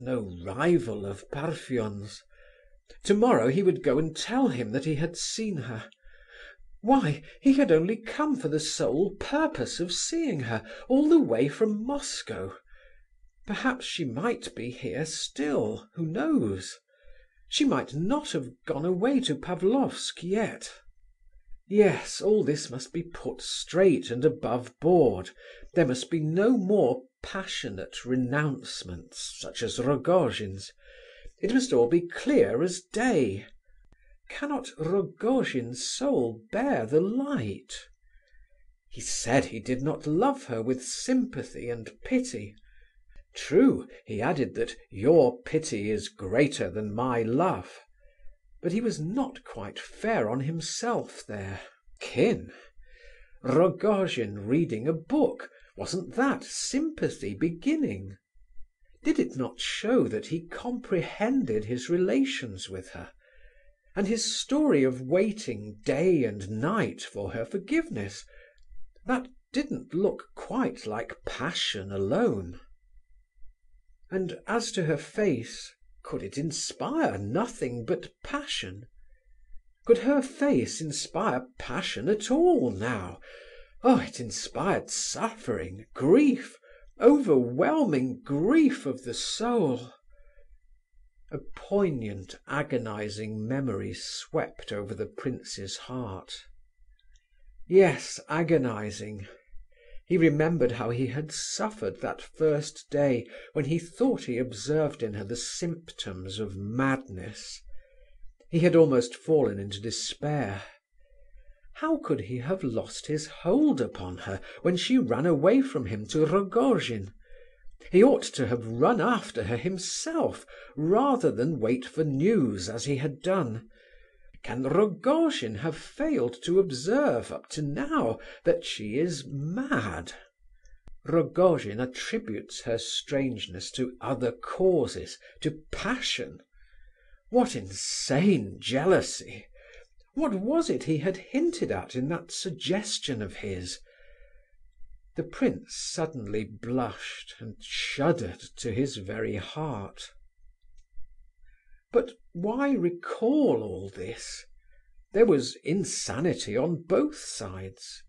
no rival of Parfen's. Tomorrow he would go and tell him that he had seen her. Why, he had only come for the sole purpose of seeing her, all the way from Moscow. Perhaps she might be here still, who knows? She might not have gone away to Pavlofsk yet. Yes, all this must be put straight and above board. There must be no more passionate renouncements, such as Rogojin's. It must all be clear as day. Cannot Rogojin's soul bear the light? He said he did not love her with sympathy and pity. True, he added that your pity is greater than my love. But he was not quite fair on himself there. Kin? Rogojin reading a book, wasn't that sympathy beginning? Did it not show that he comprehended his relations with her? And his story of waiting day and night for her forgiveness, that didn't look quite like passion alone. And as to her face, could it inspire nothing but passion? Could her face inspire passion at all now? Oh, it inspired suffering, grief, overwhelming grief of the soul. A poignant, agonizing memory swept over the prince's heart. Yes, agonizing. He remembered how he had suffered that first day when he thought he observed in her the symptoms of madness. He had almost fallen into despair. How could he have lost his hold upon her when she ran away from him to Rogojin? He ought to have run after her himself, rather than wait for news as he had done. Can Rogojin have failed to observe up to now that she is mad? Rogojin attributes her strangeness to other causes, to passion. What insane jealousy! What was it he had hinted at in that suggestion of his? The prince suddenly blushed and shuddered to his very heart. But why recall all this? There was insanity on both sides.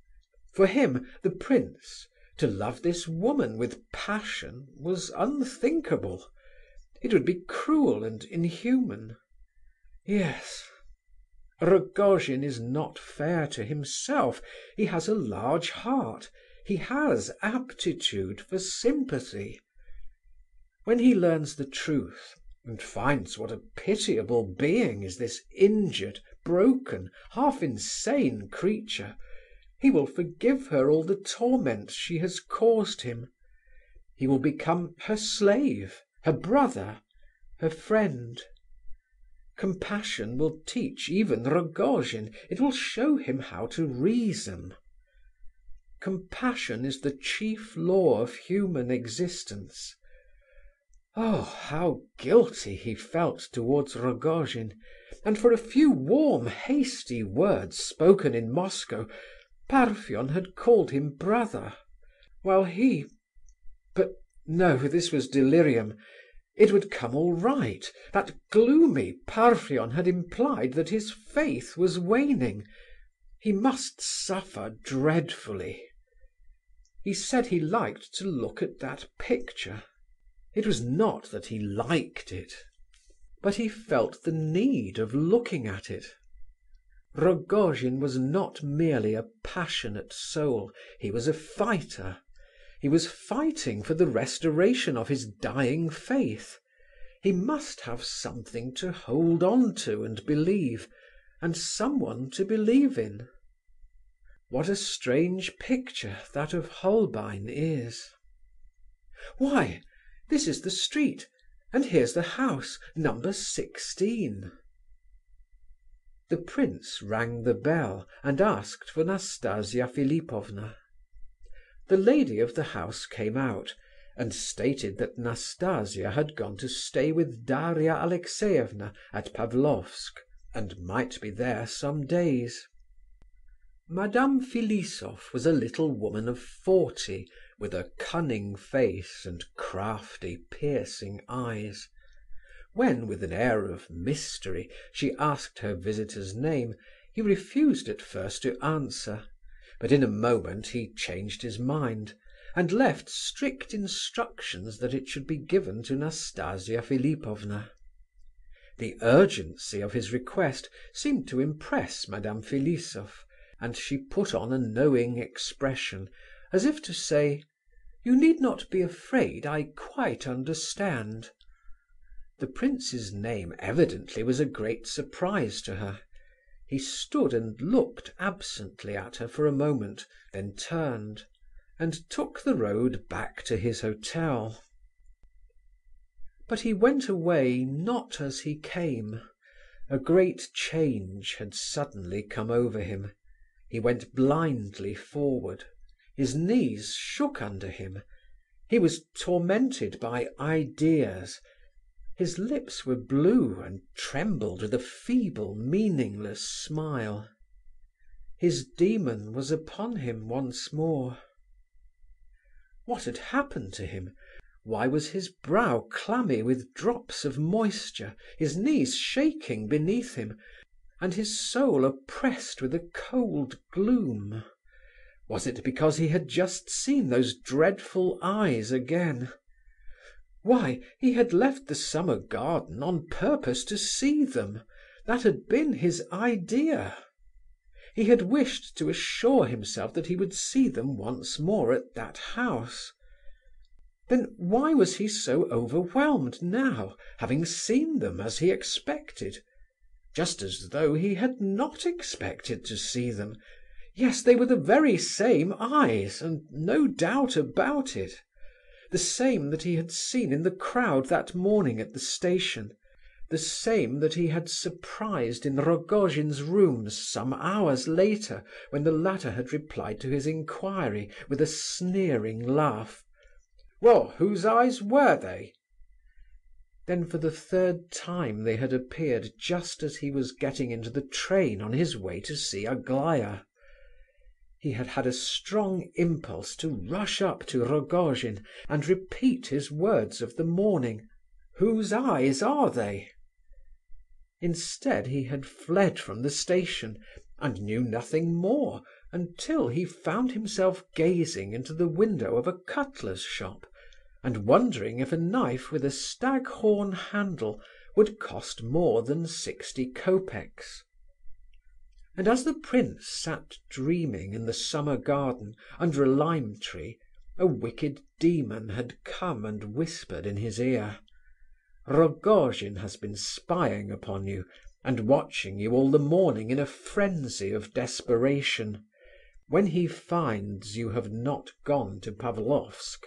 For him, the prince, to love this woman with passion was unthinkable. It would be cruel and inhuman. Yes. Rogojin is not fair to himself. He has a large heart. He has aptitude for sympathy. When he learns the truth, and finds what a pitiable being is this injured, broken, half-insane creature, he will forgive her all the torment she has caused him. He will become her slave, her brother, her friend. Compassion will teach even Rogojin, it will show him how to reason. Compassion is the chief law of human existence. Oh, how guilty he felt towards Rogojin, and for a few warm, hasty words spoken in Moscow, Parfen had called him brother, while he... But no, this was delirium. It would come all right. That gloomy Parfen had implied that his faith was waning. He must suffer dreadfully. He said he liked to look at that picture. It was not that he liked it, but he felt the need of looking at it. Rogojin was not merely a passionate soul, he was a fighter. He was fighting for the restoration of his dying faith. He must have something to hold on to and believe, and someone to believe in. What a strange picture that of Holbein is. Why, this is the street, and here's the house, number 16. The prince rang the bell and asked for Nastasia Philipovna. The lady of the house came out, and stated that Nastasia had gone to stay with Daria Alexeyevna at Pavlofsk, and might be there some days. Madame Filisov was a little woman of 40, with a cunning face and crafty, piercing eyes. When, with an air of mystery, she asked her visitor's name, he refused at first to answer, but in a moment he changed his mind, and left strict instructions that it should be given to Nastasia Philipovna. The urgency of his request seemed to impress Madame Filisoff, and she put on a knowing expression, as if to say, "You need not be afraid, I quite understand." The prince's name evidently was a great surprise to her. He stood and looked absently at her for a moment, then turned, and took the road back to his hotel. But he went away not as he came. A great change had suddenly come over him. He went blindly forward. His knees shook under him. He was tormented by ideas. His lips were blue and trembled with a feeble, meaningless smile. His demon was upon him once more. What had happened to him? Why was his brow clammy with drops of moisture, his knees shaking beneath him, and his soul oppressed with a cold gloom? Was it because he had just seen those dreadful eyes again? Why, he had left the summer garden on purpose to see them. That had been his idea. He had wished to assure himself that he would see them once more at that house. Then why was he so overwhelmed now, having seen them as he expected? Just as though he had not expected to see them. Yes, they were the very same eyes, and no doubt about it. The same that he had seen in the crowd that morning at the station. The same that he had surprised in Rogojin's rooms some hours later, when the latter had replied to his inquiry with a sneering laugh. "Well, whose eyes were they?" Then for the third time they had appeared just as he was getting into the train on his way to see Aglaya. He had had a strong impulse to rush up to Rogojin and repeat his words of the morning. "Whose eyes are they?" Instead, he had fled from the station, and knew nothing more until he found himself gazing into the window of a cutler's shop, and wondering if a knife with a staghorn handle would cost more than 60 kopecks. And as the prince sat dreaming in the summer garden under a lime tree, a wicked demon had come and whispered in his ear, "Rogojin has been spying upon you, and watching you all the morning in a frenzy of desperation. When he finds you have not gone to Pavlofsk,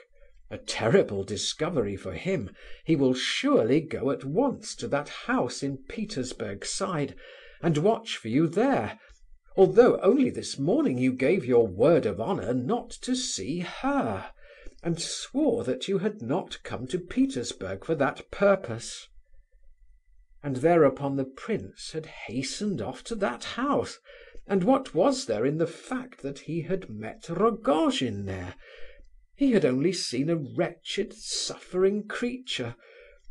a terrible discovery for him, he will surely go at once to that house in Petersburg Side and watch for you there, although only this morning you gave your word of honour not to see her, and swore that you had not come to Petersburg for that purpose." And thereupon the prince had hastened off to that house, and what was there in the fact that he had met Rogojin there? He had only seen a wretched, suffering creature,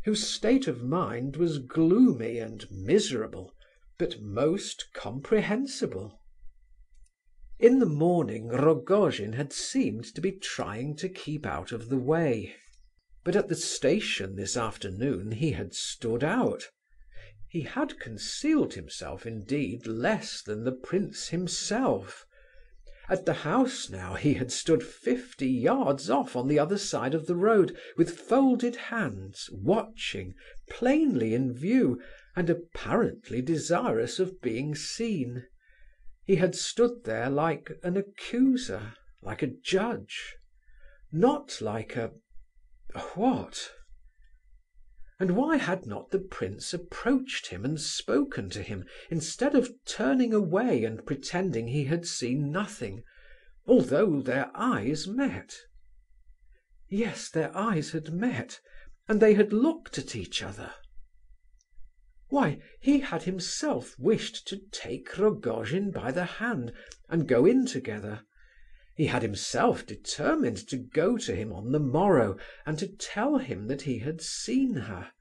whose state of mind was gloomy and miserable, but most comprehensible. In the morning Rogojin had seemed to be trying to keep out of the way, but at the station this afternoon he had stood out. He had concealed himself, indeed, less than the prince himself. At the house now he had stood 50 yards off on the other side of the road, with folded hands, watching, plainly in view, and apparently desirous of being seen. He had stood there like an accuser, like a judge, not like a what? And why had not the prince approached him and spoken to him, instead of turning away and pretending he had seen nothing, although their eyes met? Yes, their eyes had met, and they had looked at each other. Why, he had himself wished to take Rogojin by the hand and go in together. He had himself determined to go to him on the morrow and to tell him that he had seen her.